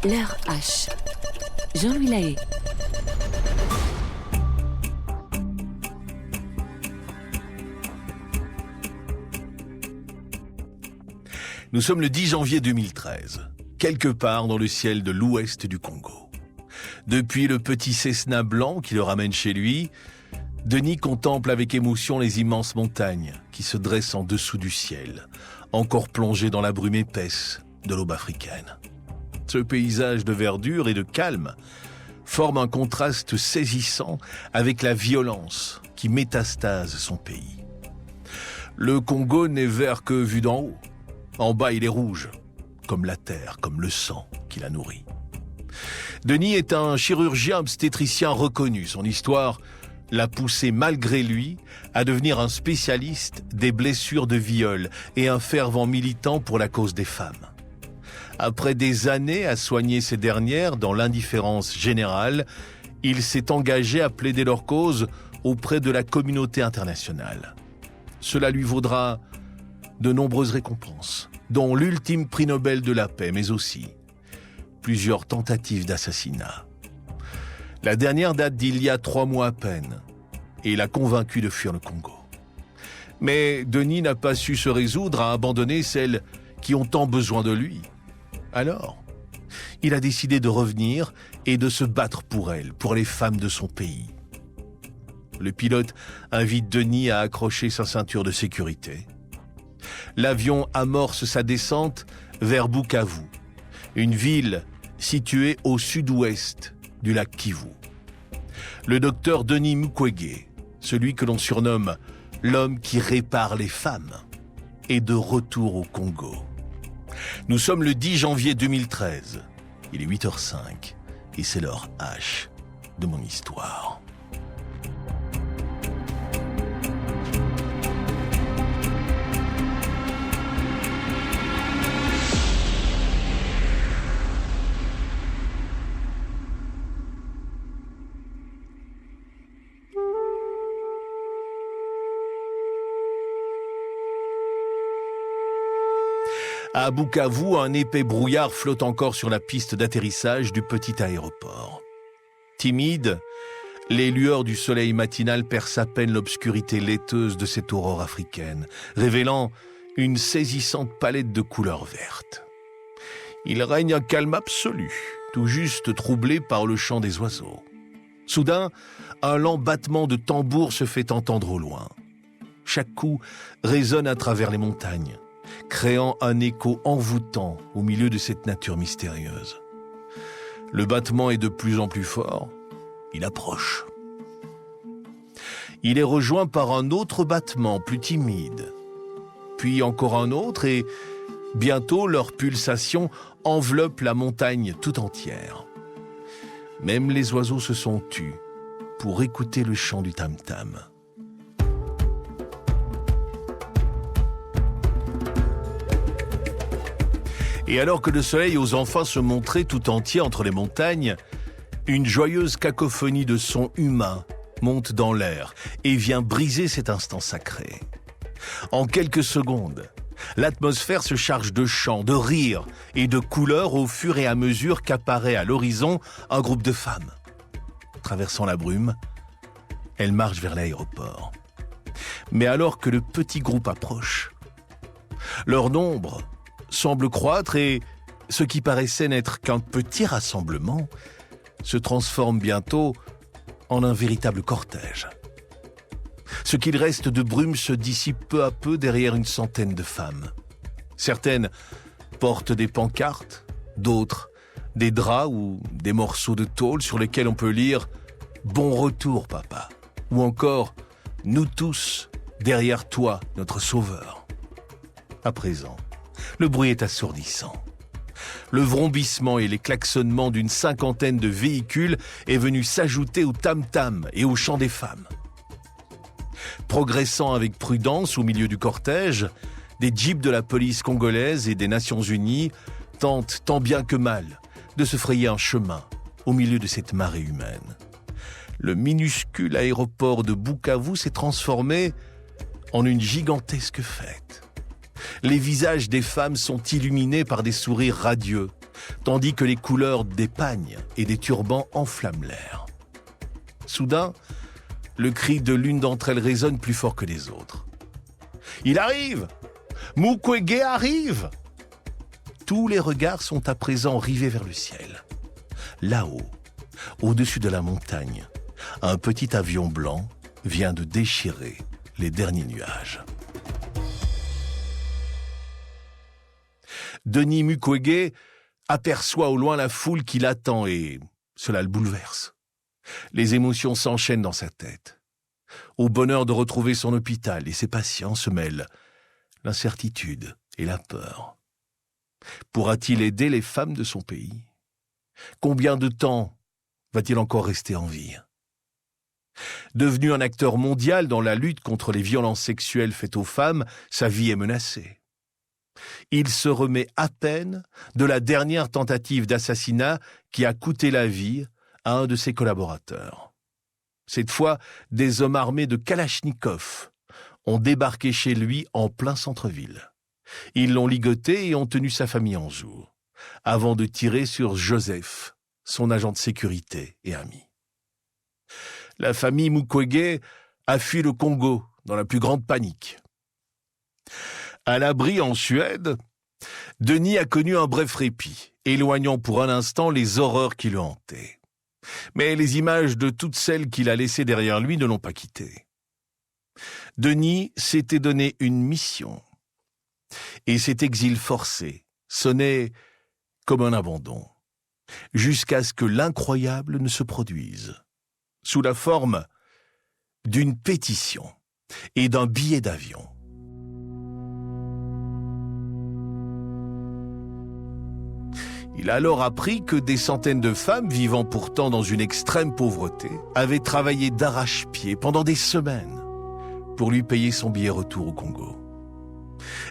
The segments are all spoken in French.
L'heure H. Jean-Louis Lahaye. Nous sommes le 10 janvier 2013, quelque part dans le ciel de l'ouest du Congo. Depuis le petit Cessna blanc qui le ramène chez lui, Denis contemple avec émotion les immenses montagnes qui se dressent en dessous du ciel, encore plongées dans la brume épaisse de l'aube africaine. Ce paysage de verdure et de calme forme un contraste saisissant avec la violence qui métastase son pays. Le Congo n'est vert que vu d'en haut. En bas, il est rouge, comme la terre, comme le sang qui la nourrit. Denis est un chirurgien obstétricien reconnu. Son histoire l'a poussé, malgré lui, à devenir un spécialiste des blessures de viol et un fervent militant pour la cause des femmes. Après des années à soigner ces dernières dans l'indifférence générale, il s'est engagé à plaider leur cause auprès de la communauté internationale. Cela lui vaudra de nombreuses récompenses, dont l'ultime prix Nobel de la paix, mais aussi plusieurs tentatives d'assassinat. La dernière date d'il y a 3 mois à peine, et l'a convaincu de fuir le Congo. Mais Denis n'a pas su se résoudre à abandonner celles qui ont tant besoin de lui. Alors, il a décidé de revenir et de se battre pour elles, pour les femmes de son pays. Le pilote invite Denis à accrocher sa ceinture de sécurité. L'avion amorce sa descente vers Bukavu, une ville située au sud-ouest du lac Kivu. Le docteur Denis Mukwege, celui que l'on surnomme l'homme qui répare les femmes, est de retour au Congo. Nous sommes le 10 janvier 2013. Il est 8h05 et c'est l'heure H de mon histoire. À Bukavu, un épais brouillard flotte encore sur la piste d'atterrissage du petit aéroport. Timide, les lueurs du soleil matinal percent à peine l'obscurité laiteuse de cette aurore africaine, révélant une saisissante palette de couleurs vertes. Il règne un calme absolu, tout juste troublé par le chant des oiseaux. Soudain, un lent battement de tambour se fait entendre au loin. Chaque coup résonne à travers les montagnes, créant un écho envoûtant au milieu de cette nature mystérieuse. Le battement est de plus en plus fort, il approche. Il est rejoint par un autre battement plus timide, puis encore un autre et bientôt leur pulsation enveloppe la montagne tout entière. Même les oiseaux se sont tus pour écouter le chant du tam-tam. Et alors que le soleil ose enfin se montrer tout entier entre les montagnes, une joyeuse cacophonie de sons humains monte dans l'air et vient briser cet instant sacré. En quelques secondes, l'atmosphère se charge de chants, de rires et de couleurs au fur et à mesure qu'apparaît à l'horizon un groupe de femmes. Traversant la brume, elles marchent vers l'aéroport. Mais alors que le petit groupe approche, leur nombre semble croître et ce qui paraissait n'être qu'un petit rassemblement se transforme bientôt en un véritable cortège. Ce qu'il reste de brume se dissipe peu à peu derrière une centaine de femmes. Certaines portent des pancartes, d'autres des draps ou des morceaux de tôle sur lesquels on peut lire « Bon retour, papa » ou encore « Nous tous, derrière toi, notre sauveur ». À présent, le bruit est assourdissant. Le vrombissement et les klaxonnements d'une 50aine de véhicules est venu s'ajouter au tam-tam et au chant des femmes. Progressant avec prudence au milieu du cortège, des jeeps de la police congolaise et des Nations Unies tentent tant bien que mal de se frayer un chemin au milieu de cette marée humaine. Le minuscule aéroport de Bukavu s'est transformé en une gigantesque fête. Les visages des femmes sont illuminés par des sourires radieux, tandis que les couleurs des pagnes et des turbans enflamment l'air. Soudain, le cri de l'une d'entre elles résonne plus fort que les autres. « Il arrive! Mukwege arrive !» Tous les regards sont à présent rivés vers le ciel. Là-haut, au-dessus de la montagne, un petit avion blanc vient de déchirer les derniers nuages. Denis Mukwege aperçoit au loin la foule qui l'attend et cela le bouleverse. Les émotions s'enchaînent dans sa tête. Au bonheur de retrouver son hôpital et ses patients se mêlent l'incertitude et la peur. Pourra-t-il aider les femmes de son pays? Combien de temps va-t-il encore rester en vie? Devenu un acteur mondial dans la lutte contre les violences sexuelles faites aux femmes, sa vie est menacée. Il se remet à peine de la dernière tentative d'assassinat qui a coûté la vie à un de ses collaborateurs. Cette fois, des hommes armés de Kalachnikov ont débarqué chez lui en plein centre-ville. Ils l'ont ligoté et ont tenu sa famille en joue, avant de tirer sur Joseph, son agent de sécurité et ami. La famille Mukwege a fui le Congo dans la plus grande panique. À l'abri en Suède, Denis a connu un bref répit, éloignant pour un instant les horreurs qui le hantaient. Mais les images de toutes celles qu'il a laissées derrière lui ne l'ont pas quitté. Denis s'était donné une mission, et cet exil forcé sonnait comme un abandon, jusqu'à ce que l'incroyable ne se produise, sous la forme d'une pétition et d'un billet d'avion. Il a alors appris que des centaines de femmes, vivant pourtant dans une extrême pauvreté, avaient travaillé d'arrache-pied pendant des semaines pour lui payer son billet retour au Congo.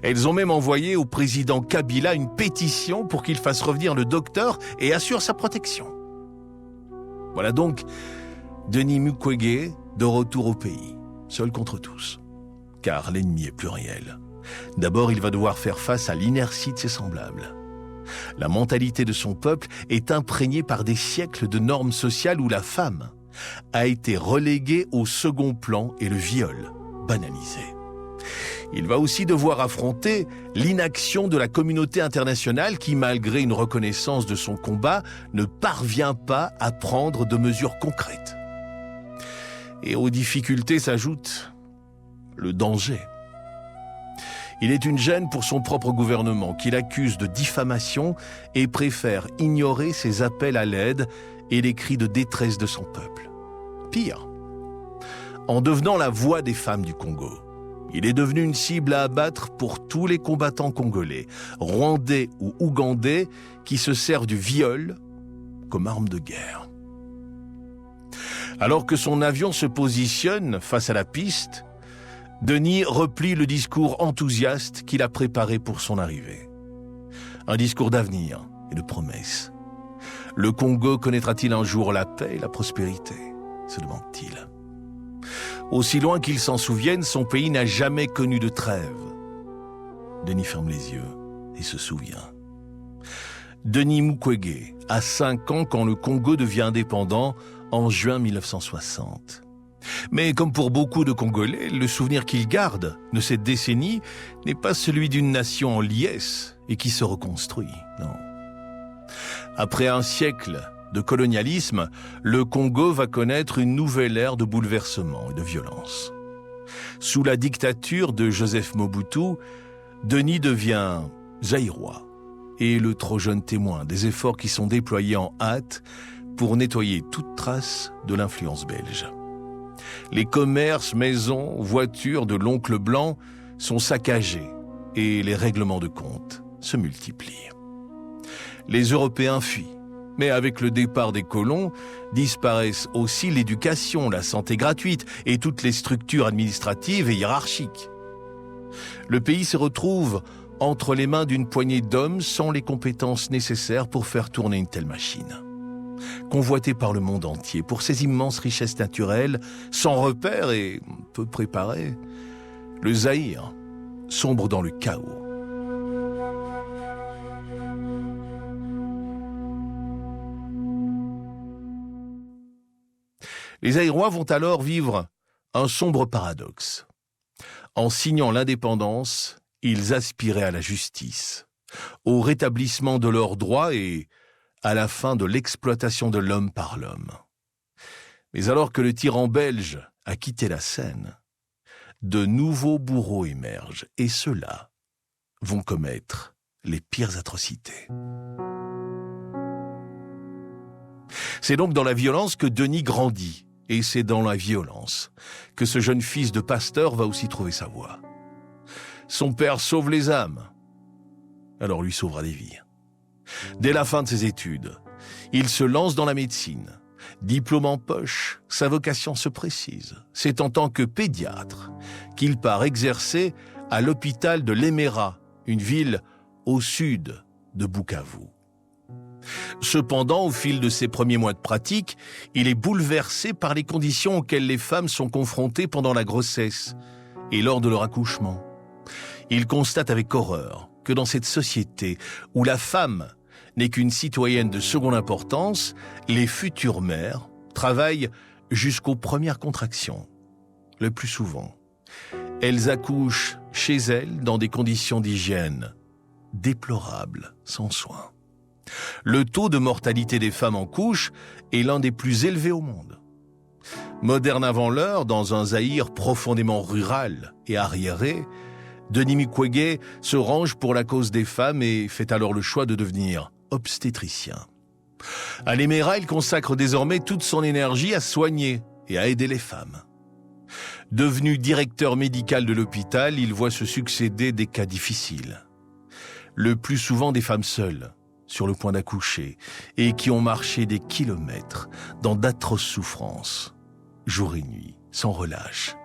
Elles ont même envoyé au président Kabila une pétition pour qu'il fasse revenir le docteur et assure sa protection. Voilà donc Denis Mukwege de retour au pays, seul contre tous, car l'ennemi est pluriel. D'abord, il va devoir faire face à l'inertie de ses semblables. La mentalité de son peuple est imprégnée par des siècles de normes sociales où la femme a été reléguée au second plan et le viol banalisé. Il va aussi devoir affronter l'inaction de la communauté internationale qui, malgré une reconnaissance de son combat, ne parvient pas à prendre de mesures concrètes. Et aux difficultés s'ajoute le danger. Il est une gêne pour son propre gouvernement qu'il accuse de diffamation et préfère ignorer ses appels à l'aide et les cris de détresse de son peuple. Pire, en devenant la voix des femmes du Congo, il est devenu une cible à abattre pour tous les combattants congolais, rwandais ou ougandais, qui se servent du viol comme arme de guerre. Alors que son avion se positionne face à la piste, Denis replie le discours enthousiaste qu'il a préparé pour son arrivée. Un discours d'avenir et de promesses. Le Congo connaîtra-t-il un jour la paix et la prospérité, se demande-t-il. Aussi loin qu'il s'en souvienne, son pays n'a jamais connu de trêve. Denis ferme les yeux et se souvient. Denis Mukwege a 5 ans quand le Congo devient indépendant en juin 1960. Mais comme pour beaucoup de Congolais, le souvenir qu'il garde de cette décennie n'est pas celui d'une nation en liesse et qui se reconstruit, non. Après un siècle de colonialisme, le Congo va connaître une nouvelle ère de bouleversement et de violence. Sous la dictature de Joseph Mobutu, Denis devient zaïrois et le trop jeune témoin des efforts qui sont déployés en hâte pour nettoyer toute trace de l'influence belge. Les commerces, maisons, voitures de l'oncle blanc sont saccagés et les règlements de compte se multiplient. Les Européens fuient, mais avec le départ des colons, disparaissent aussi l'éducation, la santé gratuite et toutes les structures administratives et hiérarchiques. Le pays se retrouve entre les mains d'une poignée d'hommes sans les compétences nécessaires pour faire tourner une telle machine. Convoité par le monde entier pour ses immenses richesses naturelles, sans repère et peu préparé, le Zaïre sombre dans le chaos. Les Zaïrois vont alors vivre un sombre paradoxe. En signant l'indépendance, ils aspiraient à la justice, au rétablissement de leurs droits et à la fin de l'exploitation de l'homme par l'homme. Mais alors que le tyran belge a quitté la scène, de nouveaux bourreaux émergent et ceux-là vont commettre les pires atrocités. C'est donc dans la violence que Denis grandit, et c'est dans la violence que ce jeune fils de pasteur va aussi trouver sa voie. Son père sauve les âmes, alors lui sauvera des vies. Dès la fin de ses études, il se lance dans la médecine. Diplôme en poche, sa vocation se précise. C'est en tant que pédiatre qu'il part exercer à l'hôpital de l'Emera, une ville au sud de Bukavu. Cependant, au fil de ses premiers mois de pratique, il est bouleversé par les conditions auxquelles les femmes sont confrontées pendant la grossesse et lors de leur accouchement. Il constate avec horreur que dans cette société où la femme n'est qu'une citoyenne de seconde importance, les futures mères travaillent jusqu'aux premières contractions. Le plus souvent, elles accouchent chez elles dans des conditions d'hygiène déplorables, sans soin. Le taux de mortalité des femmes en couche est l'un des plus élevés au monde. Moderne avant l'heure, dans un Zaïre profondément rural et arriéré, Denis Mukwege se range pour la cause des femmes et fait alors le choix de devenir obstétricien. À l'Emera, il consacre désormais toute son énergie à soigner et à aider les femmes. Devenu directeur médical de l'hôpital, il voit se succéder des cas difficiles. Le plus souvent des femmes seules, sur le point d'accoucher, et qui ont marché des kilomètres dans d'atroces souffrances, jour et nuit, sans relâche.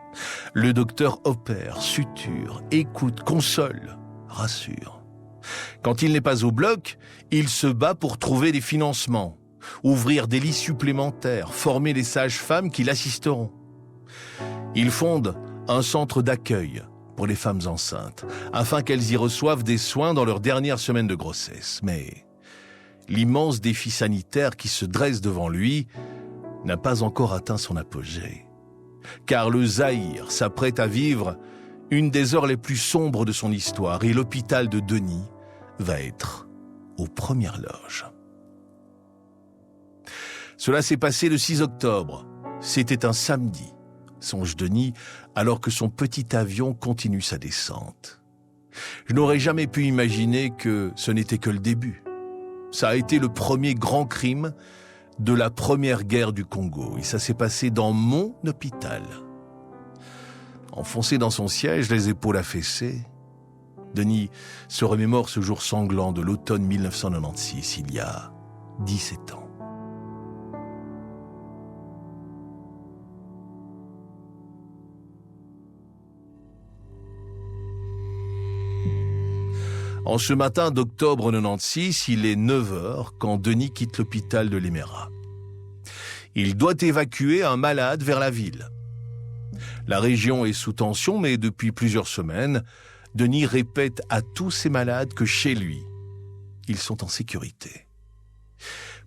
Le docteur opère, suture, écoute, console, rassure. Quand il n'est pas au bloc, il se bat pour trouver des financements, ouvrir des lits supplémentaires, former les sages-femmes qui l'assisteront. Il fonde un centre d'accueil pour les femmes enceintes, afin qu'elles y reçoivent des soins dans leurs dernières semaines de grossesse. Mais l'immense défi sanitaire qui se dresse devant lui n'a pas encore atteint son apogée. Car le Zaïre s'apprête à vivre une des heures les plus sombres de son histoire et l'hôpital de Denis va être aux premières loges. Cela s'est passé le 6 octobre. C'était un samedi, songe Denis, alors que son petit avion continue sa descente. Je n'aurais jamais pu imaginer que ce n'était que le début. Ça a été le premier grand crime de la première guerre du Congo et ça s'est passé dans mon hôpital. Enfoncé dans son siège, les épaules affaissées, Denis se remémore ce jour sanglant de l'automne 1996, il y a 17 ans. En ce matin d'octobre 96, il est 9h quand Denis quitte l'hôpital de l'Emera. Il doit évacuer un malade vers la ville. La région est sous tension, mais depuis plusieurs semaines, Denis répète à tous ses malades que chez lui, ils sont en sécurité.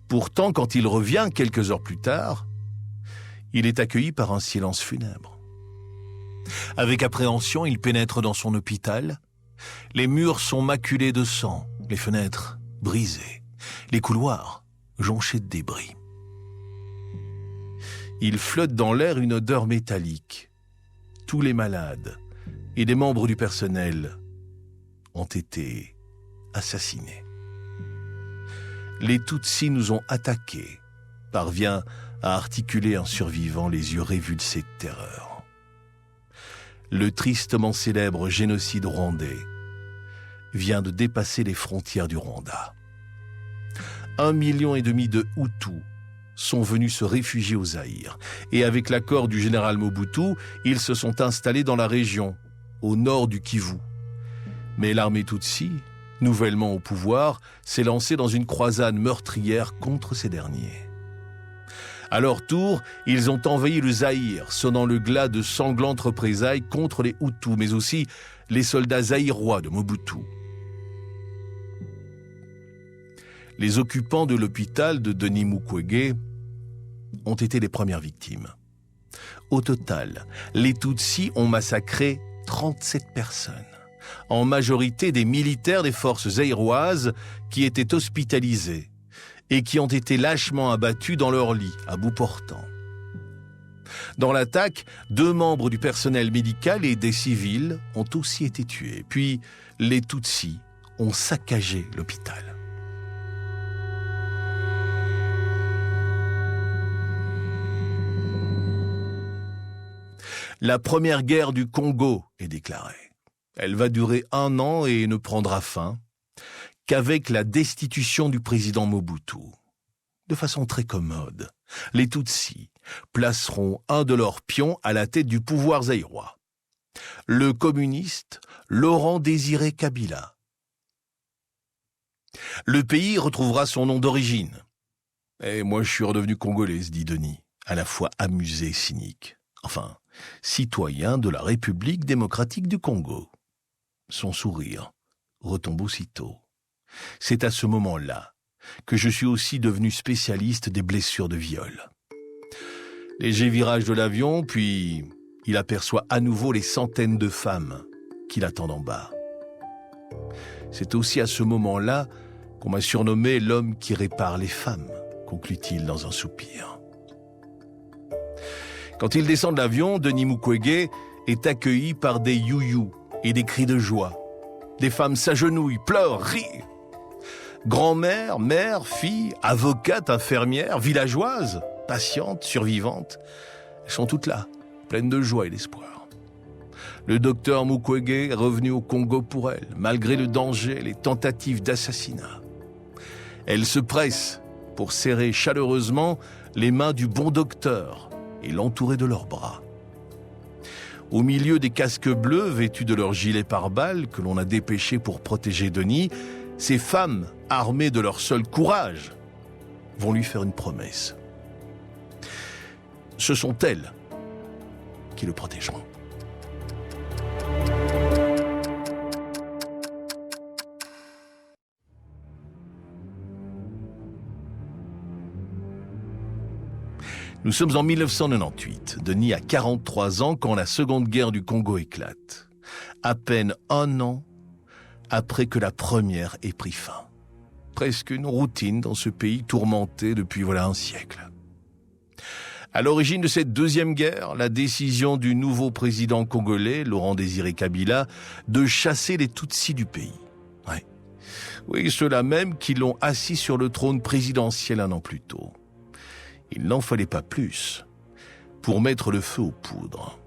Pourtant, quand il revient quelques heures plus tard, il est accueilli par un silence funèbre. Avec appréhension, il pénètre dans son hôpital. Les murs sont maculés de sang, les fenêtres brisées, les couloirs jonchés de débris. Il flotte dans l'air une odeur métallique. Tous les malades et des membres du personnel ont été assassinés. Les Tutsis nous ont attaqués, parvient à articuler un survivant les yeux révulsés de terreur. Le tristement célèbre génocide rwandais vient de dépasser les frontières du Rwanda. 1,5 million de Hutus sont venus se réfugier au Zaïre. Et avec l'accord du général Mobutu, ils se sont installés dans la région, au nord du Kivu. Mais l'armée Tutsi, nouvellement au pouvoir, s'est lancée dans une croisade meurtrière contre ces derniers. À leur tour, ils ont envahi le Zaïre, sonnant le glas de sanglantes représailles contre les Hutus, mais aussi les soldats zaïrois de Mobutu. Les occupants de l'hôpital de Denis Mukwege ont été les premières victimes. Au total, les Tutsis ont massacré 37 personnes, en majorité des militaires des forces zaïroises qui étaient hospitalisés et qui ont été lâchement abattus dans leur lit, à bout portant. Dans l'attaque, 2 membres du personnel médical et des civils ont aussi été tués. Puis, les Tutsis ont saccagé l'hôpital. La première guerre du Congo est déclarée. Elle va durer 1 an et ne prendra fin qu'avec la destitution du président Mobutu. De façon très commode, les Tutsis placeront un de leurs pions à la tête du pouvoir zaïrois, le communiste Laurent-Désiré Kabila. Le pays retrouvera son nom d'origine. Et moi, je suis redevenu congolais, se dit Denis, à la fois amusé et cynique. Enfin, citoyen de la République démocratique du Congo. Son sourire retombe aussitôt. C'est à ce moment-là que je suis aussi devenu spécialiste des blessures de viol. Léger virage de l'avion, puis il aperçoit à nouveau les centaines de femmes qui l'attendent en bas. C'est aussi à ce moment-là qu'on m'a surnommé l'homme qui répare les femmes, conclut-il dans un soupir. Quand il descend de l'avion, Denis Mukwege est accueilli par des you-you et des cris de joie. Des femmes s'agenouillent, pleurent, rient. Grand-mère, mère, fille, avocate, infirmière, villageoise, patiente, survivante, elles sont toutes là, pleines de joie et d'espoir. Le docteur Mukwege est revenu au Congo pour elles, malgré le danger et les tentatives d'assassinat. Elles se pressent pour serrer chaleureusement les mains du bon docteur et l'entourer de leurs bras. Au milieu des casques bleus vêtus de leurs gilets pare-balles que l'on a dépêchés pour protéger Denis, ces femmes, armées de leur seul courage, vont lui faire une promesse. Ce sont elles qui le protégeront. Nous sommes en 1998. Denis a 43 ans quand la Seconde Guerre du Congo éclate. À peine 1 an après que la première ait pris fin. Presque une routine dans ce pays tourmenté depuis voilà un siècle. À l'origine de cette deuxième guerre, la décision du nouveau président congolais, Laurent-Désiré Kabila, de chasser les Tutsis du pays. Oui, ceux-là même qui l'ont assis sur le trône présidentiel 1 an plus tôt. Il n'en fallait pas plus pour mettre le feu aux poudres.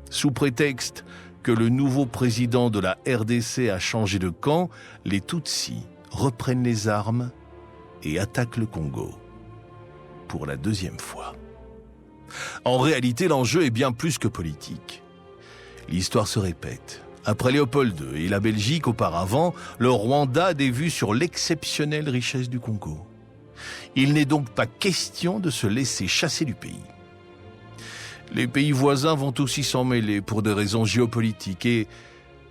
Sous prétexte que le nouveau président de la RDC a changé de camp, les Tutsis reprennent les armes et attaquent le Congo. Pour la 2e fois. En réalité, l'enjeu est bien plus que politique. L'histoire se répète. Après Léopold II et la Belgique auparavant, le Rwanda a des vues sur l'exceptionnelle richesse du Congo. Il n'est donc pas question de se laisser chasser du pays. Les pays voisins vont aussi s'en mêler pour des raisons géopolitiques et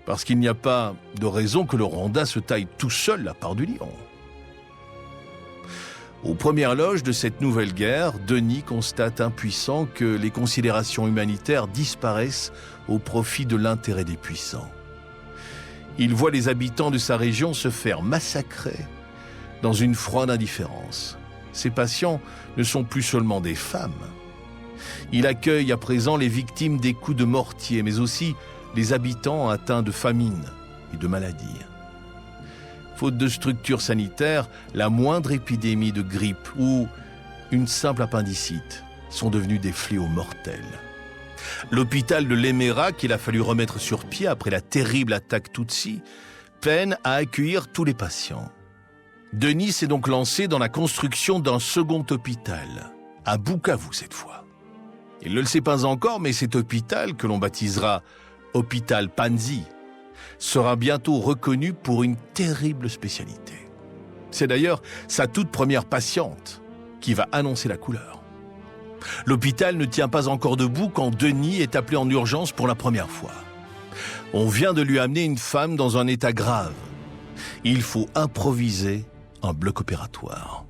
parce qu'il n'y a pas de raison que le Rwanda se taille tout seul la part du lion. Aux premières loges de cette nouvelle guerre, Denis constate impuissant que les considérations humanitaires disparaissent au profit de l'intérêt des puissants. Il voit les habitants de sa région se faire massacrer dans une froide indifférence. Ces patients ne sont plus seulement des femmes. Il accueille à présent les victimes des coups de mortier, mais aussi les habitants atteints de famine et de maladies. Faute de structures sanitaires, la moindre épidémie de grippe ou une simple appendicite sont devenus des fléaux mortels. L'hôpital de Lemera, qu'il a fallu remettre sur pied après la terrible attaque Tutsi, peine à accueillir tous les patients. Denis s'est donc lancé dans la construction d'un second hôpital, à Bukavu cette fois. Il ne le sait pas encore, mais cet hôpital, que l'on baptisera Hôpital Panzi, sera bientôt reconnu pour une terrible spécialité. C'est d'ailleurs sa toute première patiente qui va annoncer la couleur. L'hôpital ne tient pas encore debout quand Denis est appelé en urgence pour la première fois. On vient de lui amener une femme dans un état grave. Il faut improviser un bloc opératoire.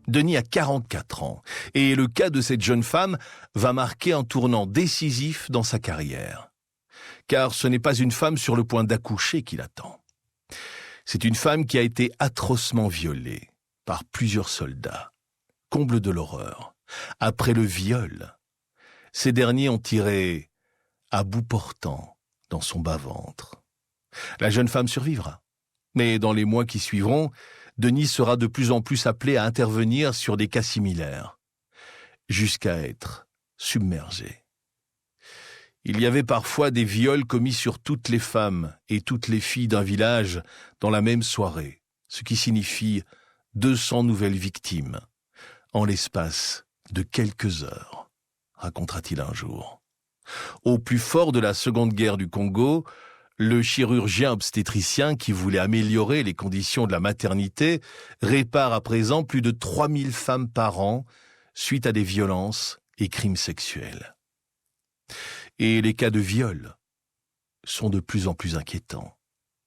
Denis a 44 ans et le cas de cette jeune femme va marquer un tournant décisif dans sa carrière. Car ce n'est pas une femme sur le point d'accoucher qui l'attend. C'est une femme qui a été atrocement violée par plusieurs soldats. Comble de l'horreur. Après le viol, ces derniers ont tiré à bout portant dans son bas-ventre. La jeune femme survivra. Mais dans les mois qui suivront, Denis sera de plus en plus appelé à intervenir sur des cas similaires, jusqu'à être submergé. Il y avait parfois des viols commis sur toutes les femmes et toutes les filles d'un village dans la même soirée, ce qui signifie 200 nouvelles victimes en l'espace de quelques heures, racontera-t-il un jour. Au plus fort de la Seconde Guerre du Congo, le chirurgien obstétricien qui voulait améliorer les conditions de la maternité répare à présent plus de 3000 femmes par an suite à des violences et crimes sexuels. Et les cas de viol sont de plus en plus inquiétants.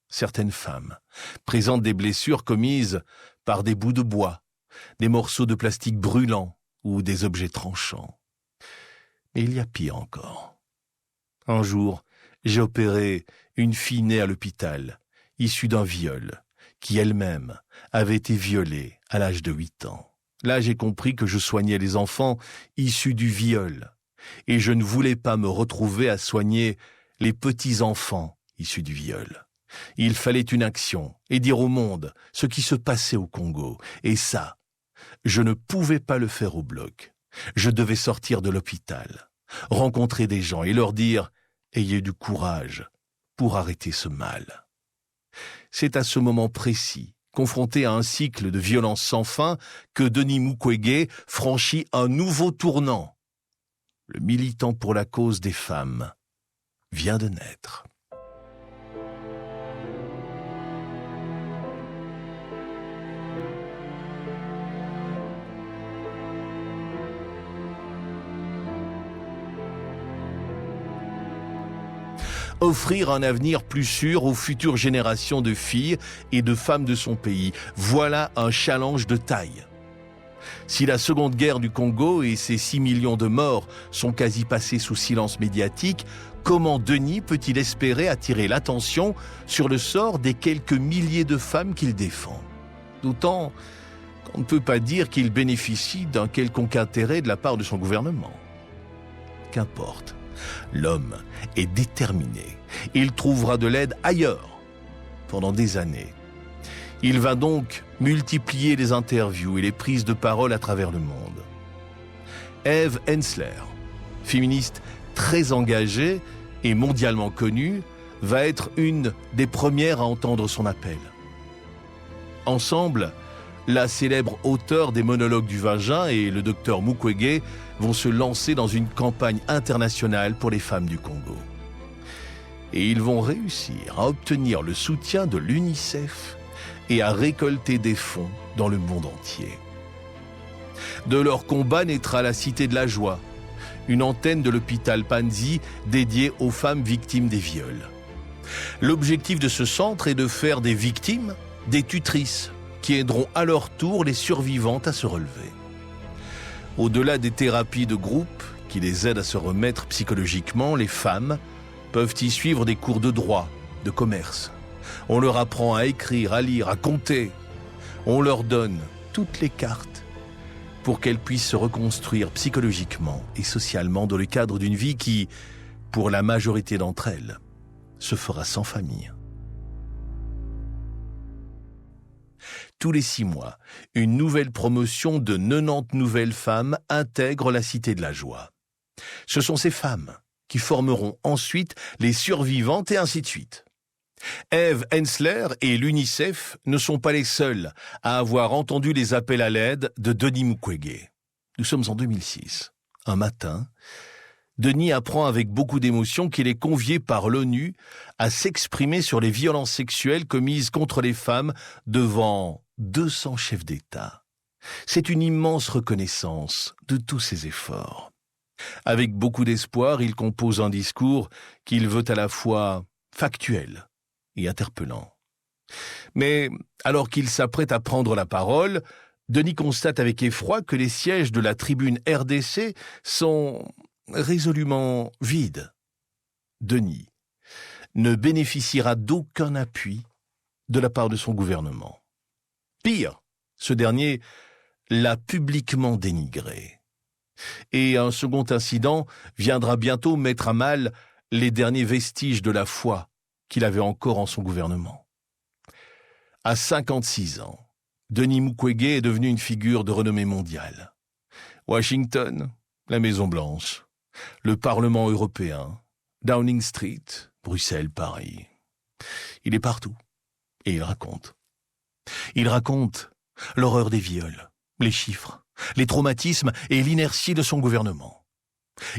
Certaines femmes présentent des blessures commises par des bouts de bois, des morceaux de plastique brûlants ou des objets tranchants. Mais il y a pire encore. Un jour, j'ai opéré une fille née à l'hôpital, issue d'un viol, qui elle-même avait été violée à l'âge de 8 ans. Là, j'ai compris que je soignais les enfants issus du viol, et je ne voulais pas me retrouver à soigner les petits-enfants issus du viol. Il fallait une action et dire au monde ce qui se passait au Congo. Et ça, je ne pouvais pas le faire au bloc. Je devais sortir de l'hôpital, rencontrer des gens et leur dire « Ayez du courage pour arrêter ce mal ». C'est à ce moment précis, confronté à un cycle de violence sans fin, que Denis Mukwege franchit un nouveau tournant. Le militant pour la cause des femmes vient de naître. Offrir un avenir plus sûr aux futures générations de filles et de femmes de son pays. Voilà un challenge de taille. Si la Seconde Guerre du Congo et ses 6 millions de morts sont quasi passés sous silence médiatique, comment Denis peut-il espérer attirer l'attention sur le sort des quelques milliers de femmes qu'il défend? D'autant qu'on ne peut pas dire qu'il bénéficie d'un quelconque intérêt de la part de son gouvernement. Qu'importe. L'homme est déterminé. Il trouvera de l'aide ailleurs pendant des années. Il va donc multiplier les interviews et les prises de parole à travers le monde. Eve Ensler, féministe très engagée et mondialement connue, va être une des premières à entendre son appel. Ensemble, la célèbre auteure des monologues du vagin et le docteur Mukwege vont se lancer dans une campagne internationale pour les femmes du Congo. Et ils vont réussir à obtenir le soutien de l'UNICEF et à récolter des fonds dans le monde entier. De leur combat naîtra la Cité de la Joie, une antenne de l'hôpital Panzi dédiée aux femmes victimes des viols. L'objectif de ce centre est de faire des victimes des tutrices, qui aideront à leur tour les survivantes à se relever. Au-delà des thérapies de groupe qui les aident à se remettre psychologiquement, les femmes peuvent y suivre des cours de droit, de commerce. On leur apprend à écrire, à lire, à compter. On leur donne toutes les cartes pour qu'elles puissent se reconstruire psychologiquement et socialement dans le cadre d'une vie qui, pour la majorité d'entre elles, se fera sans famille. Tous les 6 mois, une nouvelle promotion de 90 nouvelles femmes intègre la Cité de la Joie. Ce sont ces femmes qui formeront ensuite les survivantes et ainsi de suite. Eve Ensler et l'UNICEF ne sont pas les seuls à avoir entendu les appels à l'aide de Denis Mukwege. Nous sommes en 2006. Un matin, Denis apprend avec beaucoup d'émotion qu'il est convié par l'ONU à s'exprimer sur les violences sexuelles commises contre les femmes devant 200 chefs d'État. C'est une immense reconnaissance de tous ses efforts. Avec beaucoup d'espoir, il compose un discours qu'il veut à la fois factuel et interpellant. Mais alors qu'il s'apprête à prendre la parole, Denis constate avec effroi que les sièges de la tribune RDC sont résolument vides. Denis ne bénéficiera d'aucun appui de la part de son gouvernement. Pire, ce dernier l'a publiquement dénigré. Et un second incident viendra bientôt mettre à mal les derniers vestiges de la foi qu'il avait encore en son gouvernement. À 56 ans, Denis Mukwege est devenu une figure de renommée mondiale. Washington, la Maison-Blanche, le Parlement européen, Downing Street, Bruxelles, Paris. Il est partout et il raconte. Il raconte l'horreur des viols, les chiffres, les traumatismes et l'inertie de son gouvernement.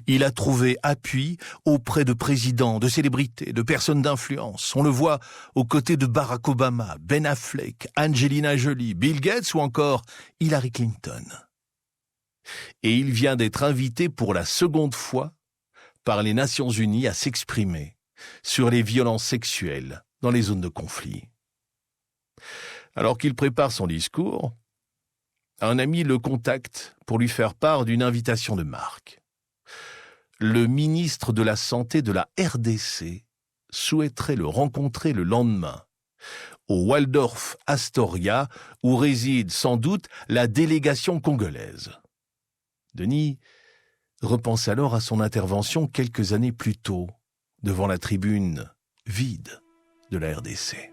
Il a trouvé appui auprès de présidents, de célébrités, de personnes d'influence. On le voit aux côtés de Barack Obama, Ben Affleck, Angelina Jolie, Bill Gates ou encore Hillary Clinton. Et il vient d'être invité pour la seconde fois par les Nations Unies à s'exprimer sur les violences sexuelles dans les zones de conflit. Alors qu'il prépare son discours, un ami le contacte pour lui faire part d'une invitation de marque. Le ministre de la Santé de la RDC souhaiterait le rencontrer le lendemain au Waldorf Astoria, où réside sans doute la délégation congolaise. Denis repense alors à son intervention quelques années plus tôt, devant la tribune vide de la RDC.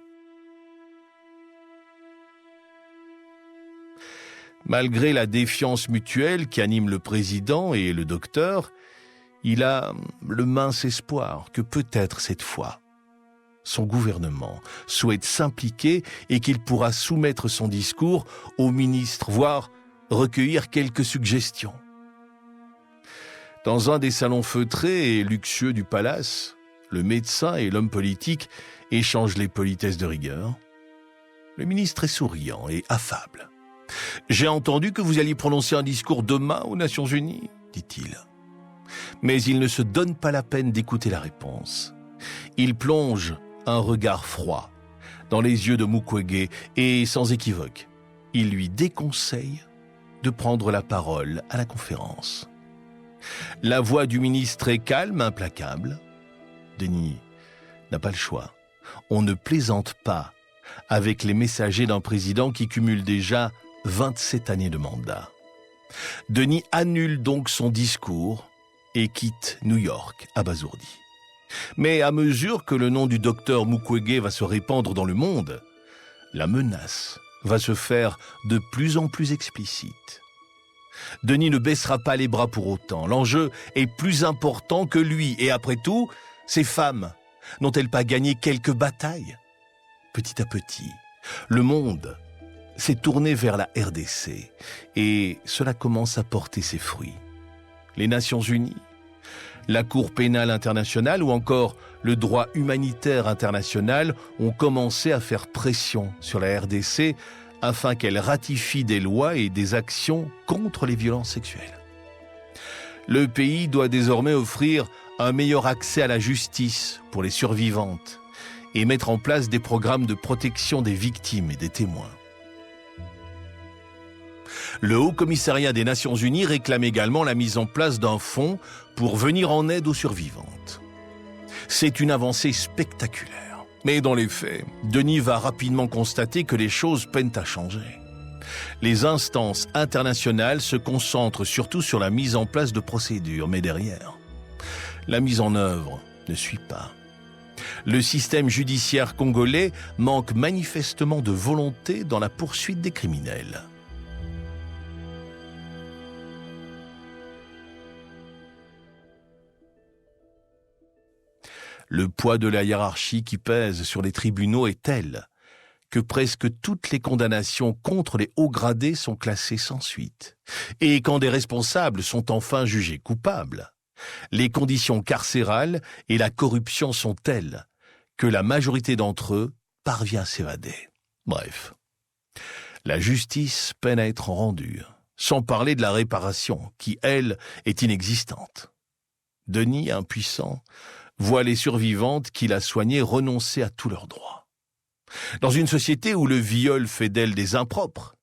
Malgré la défiance mutuelle qui anime le président et le docteur, il a le mince espoir que peut-être cette fois, son gouvernement souhaite s'impliquer et qu'il pourra soumettre son discours au ministre, voire recueillir quelques suggestions. Dans un des salons feutrés et luxueux du palace, le médecin et l'homme politique échangent les politesses de rigueur. Le ministre est souriant et affable. « J'ai entendu que vous alliez prononcer un discours demain aux Nations Unies, dit-il. » Mais il ne se donne pas la peine d'écouter la réponse. Il plonge un regard froid dans les yeux de Mukwege et, sans équivoque, il lui déconseille de prendre la parole à la conférence. La voix du ministre est calme, implacable. Denis n'a pas le choix. On ne plaisante pas avec les messagers d'un président qui cumule déjà 27 années de mandat. Denis annule donc son discours et quitte New York, abasourdi. Mais à mesure que le nom du docteur Mukwege va se répandre dans le monde, la menace va se faire de plus en plus explicite. Denis ne baissera pas les bras pour autant. L'enjeu est plus important que lui. Et après tout, ces femmes n'ont-elles pas gagné quelques batailles ? Petit à petit, le monde s'est tourné vers la RDC et cela commence à porter ses fruits. Les Nations Unies, la Cour pénale internationale ou encore le droit humanitaire international ont commencé à faire pression sur la RDC afin qu'elle ratifie des lois et des actions contre les violences sexuelles. Le pays doit désormais offrir un meilleur accès à la justice pour les survivantes et mettre en place des programmes de protection des victimes et des témoins. Le Haut Commissariat des Nations Unies réclame également la mise en place d'un fonds pour venir en aide aux survivantes. C'est une avancée spectaculaire. Mais dans les faits, Denis va rapidement constater que les choses peinent à changer. Les instances internationales se concentrent surtout sur la mise en place de procédures, mais derrière, la mise en œuvre ne suit pas. Le système judiciaire congolais manque manifestement de volonté dans la poursuite des criminels. Le poids de la hiérarchie qui pèse sur les tribunaux est tel que presque toutes les condamnations contre les hauts gradés sont classées sans suite. Et quand des responsables sont enfin jugés coupables, les conditions carcérales et la corruption sont telles que la majorité d'entre eux parvient à s'évader. Bref, la justice peine à être rendue, sans parler de la réparation qui, elle, est inexistante. Denis, impuissant, voit les survivantes qu'il a soignées renoncer à tous leurs droits. Dans une société où le viol fait d'elles des impropres,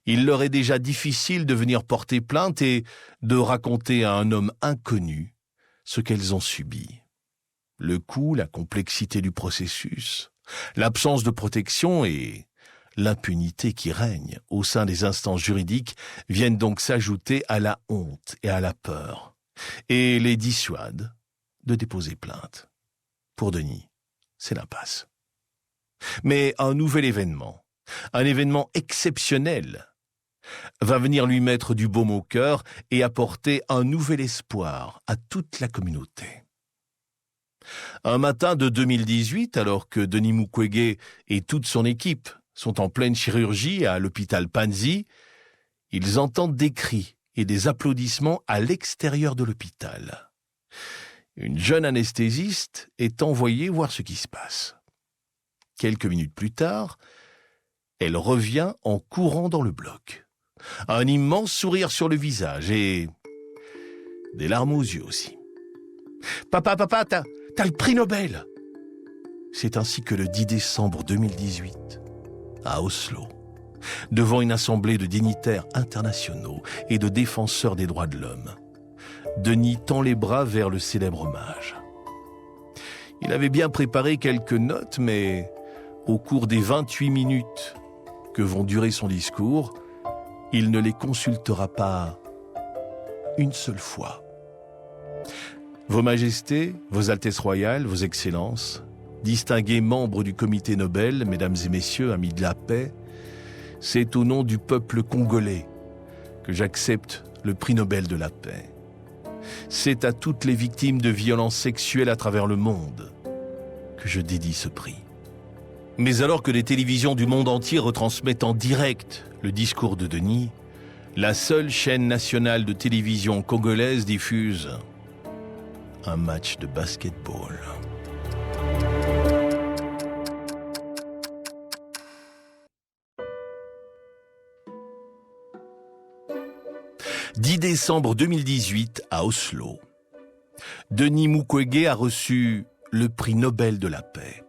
Il leur est déjà difficile de venir porter plainte et de raconter à un homme inconnu ce qu'elles ont subi. Le coût, la complexité du processus, l'absence de protection et l'impunité qui règne au sein des instances juridiques viennent donc s'ajouter à la honte et à la peur et les dissuadent de déposer plainte. Pour Denis, c'est l'impasse. Mais un nouvel événement, un événement exceptionnel, va venir lui mettre du baume au cœur et apporter un nouvel espoir à toute la communauté. Un matin de 2018, alors que Denis Mukwege et toute son équipe sont en pleine chirurgie à l'hôpital Panzi, ils entendent des cris et des applaudissements à l'extérieur de l'hôpital. Une jeune anesthésiste est envoyée voir ce qui se passe. Quelques minutes plus tard, elle revient en courant dans le bloc. Un immense sourire sur le visage et des larmes aux yeux aussi. « Papa, t'as le prix Nobel !» C'est ainsi que le 10 décembre 2018, à Oslo, devant une assemblée de dignitaires internationaux et de défenseurs des droits de l'homme, Denis tend les bras vers le célèbre hommage. Il avait bien préparé quelques notes, mais au cours des 28 minutes que vont durer son discours, il ne les consultera pas une seule fois. Vos Majestés, Vos Altesses Royales, Vos Excellences, distingués membres du Comité Nobel, Mesdames et Messieurs, amis de la paix, c'est au nom du peuple congolais que j'accepte le prix Nobel de la paix. C'est à toutes les victimes de violences sexuelles à travers le monde que je dédie ce prix. Mais alors que les télévisions du monde entier retransmettent en direct le discours de Denis, la seule chaîne nationale de télévision congolaise diffuse un match de basketball. « 10 décembre 2018 à Oslo. Denis Mukwege a reçu le prix Nobel de la paix.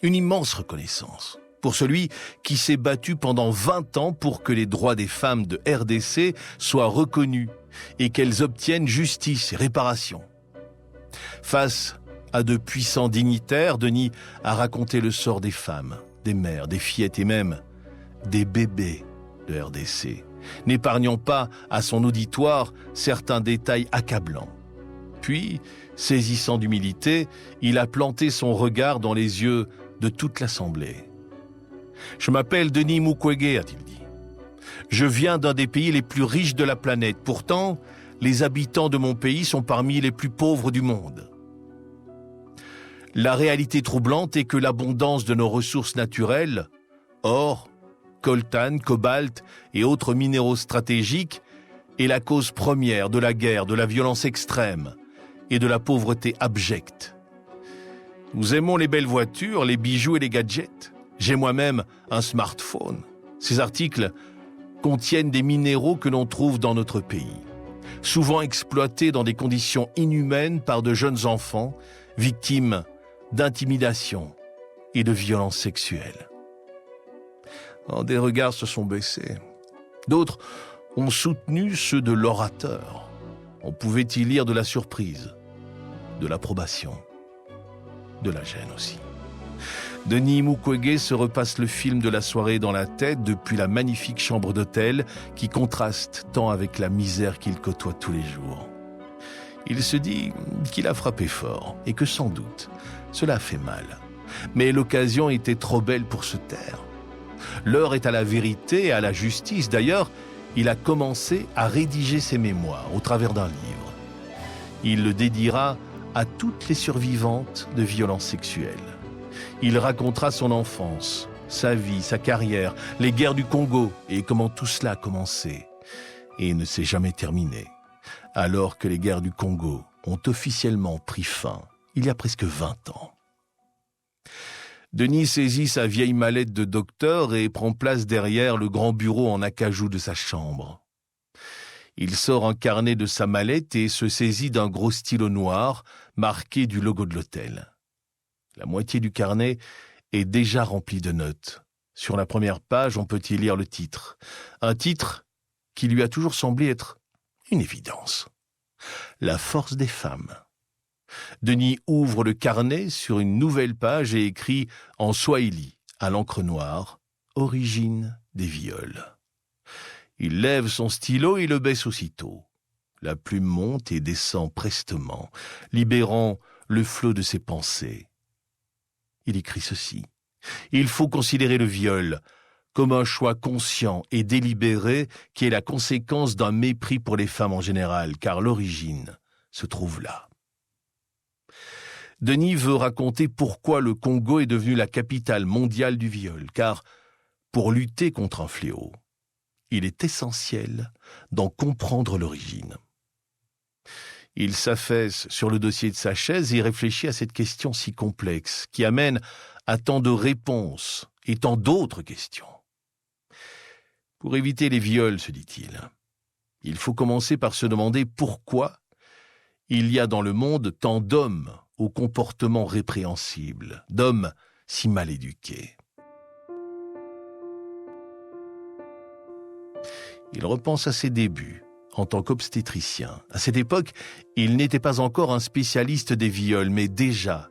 Une immense reconnaissance pour celui qui s'est battu pendant 20 ans pour que les droits des femmes de RDC soient reconnus et qu'elles obtiennent justice et réparation. Face à de puissants dignitaires, Denis a raconté le sort des femmes, des mères, des fillettes et même des bébés de RDC, n'épargnant pas à son auditoire certains détails accablants. Puis, saisissant d'humilité, il a planté son regard dans les yeux de toute l'Assemblée. « Je m'appelle Denis Mukwege, a-t-il dit. Je viens d'un des pays les plus riches de la planète. Pourtant, les habitants de mon pays sont parmi les plus pauvres du monde. La réalité troublante est que l'abondance de nos ressources naturelles, or, coltan, cobalt et autres minéraux stratégiques, est la cause première de la guerre, de la violence extrême et de la pauvreté abjecte. Nous aimons les belles voitures, les bijoux et les gadgets. J'ai moi-même un smartphone. Ces articles contiennent des minéraux que l'on trouve dans notre pays, souvent exploités dans des conditions inhumaines par de jeunes enfants, victimes d'intimidation et de violences sexuelles. Des regards se sont baissés. D'autres ont soutenu ceux de l'orateur. On pouvait y lire de la surprise, de l'approbation, de la gêne aussi. Denis Mukwege se repasse le film de la soirée dans la tête depuis la magnifique chambre d'hôtel qui contraste tant avec la misère qu'il côtoie tous les jours. Il se dit qu'il a frappé fort et que sans doute cela a fait mal. Mais l'occasion était trop belle pour se taire. L'heure est à la vérité et à la justice. D'ailleurs, il a commencé à rédiger ses mémoires au travers d'un livre. Il le dédiera à toutes les survivantes de violences sexuelles. Il racontera son enfance, sa vie, sa carrière, les guerres du Congo et comment tout cela a commencé et ne s'est jamais terminé, alors que les guerres du Congo ont officiellement pris fin il y a presque 20 ans. Denis saisit sa vieille mallette de docteur et prend place derrière le grand bureau en acajou de sa chambre. Il sort un carnet de sa mallette et se saisit d'un gros stylo noir marqué du logo de l'hôtel. La moitié du carnet est déjà remplie de notes Sur la première page, on peut y lire le titre. Un titre qui lui a toujours semblé être une évidence. La force des femmes. Denis ouvre le carnet sur une nouvelle page et écrit en swahili, à l'encre noire, « Origine des viols ». Il lève son stylo et le baisse aussitôt. La plume monte et descend prestement, libérant le flot de ses pensées. Il écrit ceci. Il faut considérer le viol comme un choix conscient et délibéré qui est la conséquence d'un mépris pour les femmes en général, car l'origine se trouve là. Denis veut raconter pourquoi le Congo est devenu la capitale mondiale du viol, car pour lutter contre un fléau, il est essentiel d'en comprendre l'origine. Il s'affaisse sur le dossier de sa chaise et réfléchit à cette question si complexe, qui amène à tant de réponses et tant d'autres questions. Pour éviter les viols, se dit-il, il faut commencer par se demander pourquoi il y a dans le monde tant d'hommes au comportement répréhensible, d'hommes si mal éduqués. Il repense à ses débuts en tant qu'obstétricien. À cette époque, il n'était pas encore un spécialiste des viols, mais déjà,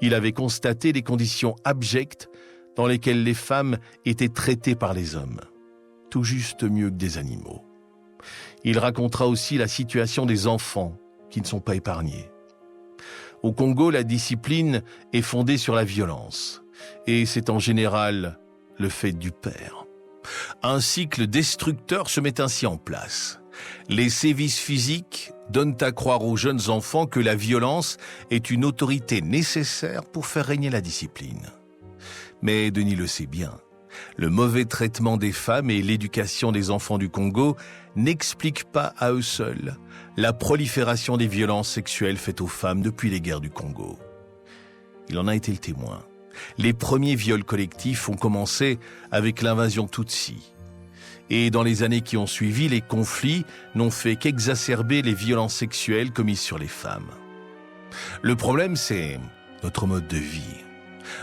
il avait constaté les conditions abjectes dans lesquelles les femmes étaient traitées par les hommes, tout juste mieux que des animaux. Il racontera aussi la situation des enfants qui ne sont pas épargnés. Au Congo, la discipline est fondée sur la violence, et c'est en général le fait du père. Un cycle destructeur se met ainsi en place. Les sévices physiques donnent à croire aux jeunes enfants que la violence est une autorité nécessaire pour faire régner la discipline. Mais Denis le sait bien, le mauvais traitement des femmes et l'éducation des enfants du Congo n'expliquent pas à eux seuls la prolifération des violences sexuelles faites aux femmes depuis les guerres du Congo. Il en a été le témoin. Les premiers viols collectifs ont commencé avec l'invasion Tutsi. Et dans les années qui ont suivi, les conflits n'ont fait qu'exacerber les violences sexuelles commises sur les femmes. Le problème, c'est notre mode de vie,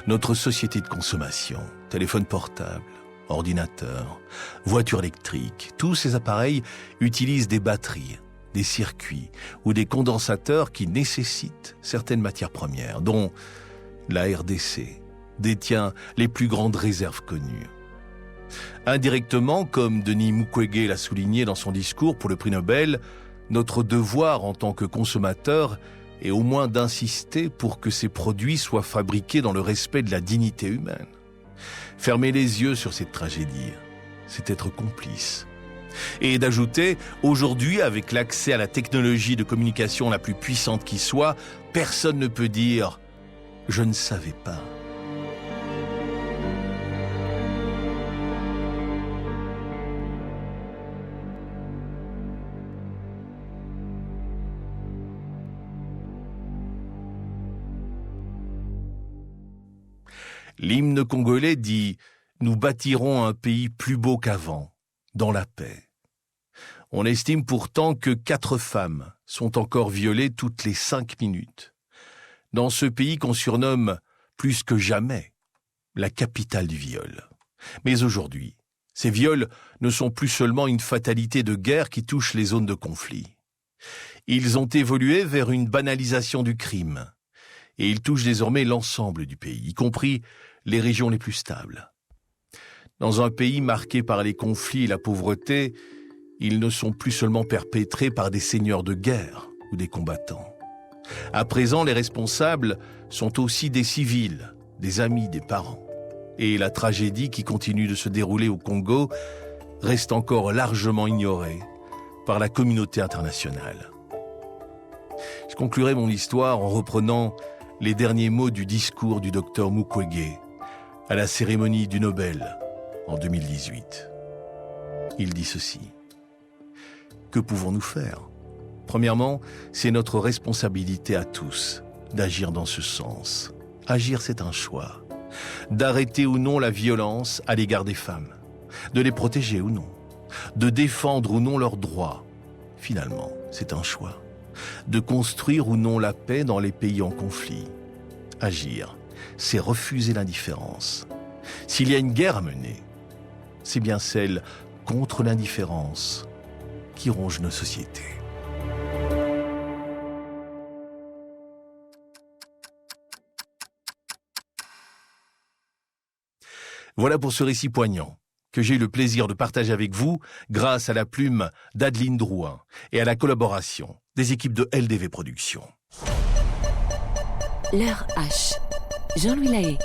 notre société de consommation, téléphone portable, ordinateur, voiture électrique. Tous ces appareils utilisent des batteries, des circuits ou des condensateurs qui nécessitent certaines matières premières, dont la RDC détient les plus grandes réserves connues. Indirectement, comme Denis Mukwege l'a souligné dans son discours pour le prix Nobel, notre devoir en tant que consommateurs est au moins d'insister pour que ces produits soient fabriqués dans le respect de la dignité humaine. Fermer les yeux sur cette tragédie, c'est être complice. Et d'ajouter, aujourd'hui, avec l'accès à la technologie de communication la plus puissante qui soit, personne ne peut dire « je ne savais pas ». L'hymne congolais dit « Nous bâtirons un pays plus beau qu'avant, dans la paix ». On estime pourtant que 4 femmes sont encore violées toutes les 5 minutes. Dans ce pays qu'on surnomme plus que jamais la capitale du viol. Mais aujourd'hui, ces viols ne sont plus seulement une fatalité de guerre qui touche les zones de conflit. Ils ont évolué vers une banalisation du crime. Et ils touchent désormais l'ensemble du pays, y compris les régions les plus stables. Dans un pays marqué par les conflits et la pauvreté, ils ne sont plus seulement perpétrés par des seigneurs de guerre ou des combattants. À présent, les responsables sont aussi des civils, des amis, des parents. Et la tragédie qui continue de se dérouler au Congo reste encore largement ignorée par la communauté internationale. Je conclurai mon histoire en reprenant les derniers mots du discours du docteur Mukwege à la cérémonie du Nobel en 2018. Il dit ceci. Que pouvons-nous faire ? Premièrement, c'est notre responsabilité à tous d'agir dans ce sens. Agir, c'est un choix. D'arrêter ou non la violence à l'égard des femmes. De les protéger ou non. De défendre ou non leurs droits. Finalement, c'est un choix. De construire ou non la paix dans les pays en conflit. Agir, c'est refuser l'indifférence. S'il y a une guerre à mener, c'est bien celle contre l'indifférence qui ronge nos sociétés. Voilà pour ce récit poignant que j'ai eu le plaisir de partager avec vous grâce à la plume d'Adeline Drouin et à la collaboration des équipes de LDV Productions. L'heure H. Jean-Louis Lahaye.